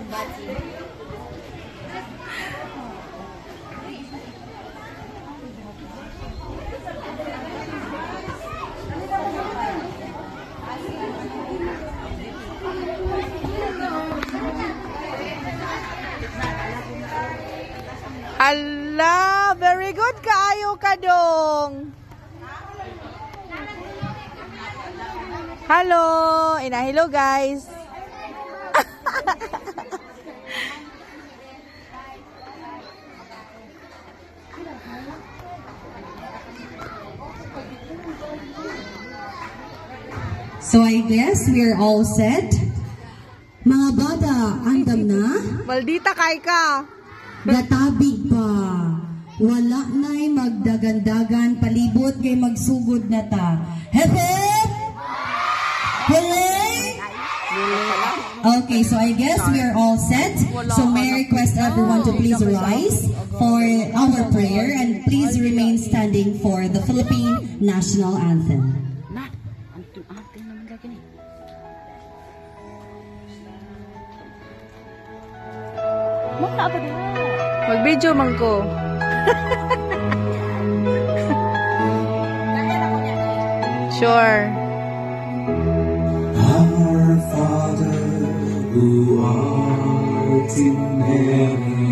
Hala, very good kaayo ka dong. Hello, hello guys. So I guess we're all set. Mga bata, andam na? Maldita kay ka. Gatabig pa. Wala na'y magdagandagan palibot kay magsugod na ta. Hep hep! Hooray! Okay, so I guess we are all set. So may I request everyone to please rise for our prayer and please remain standing for the Philippine National Anthem. Mag-video man ko. Sure. Our Father who art in heaven.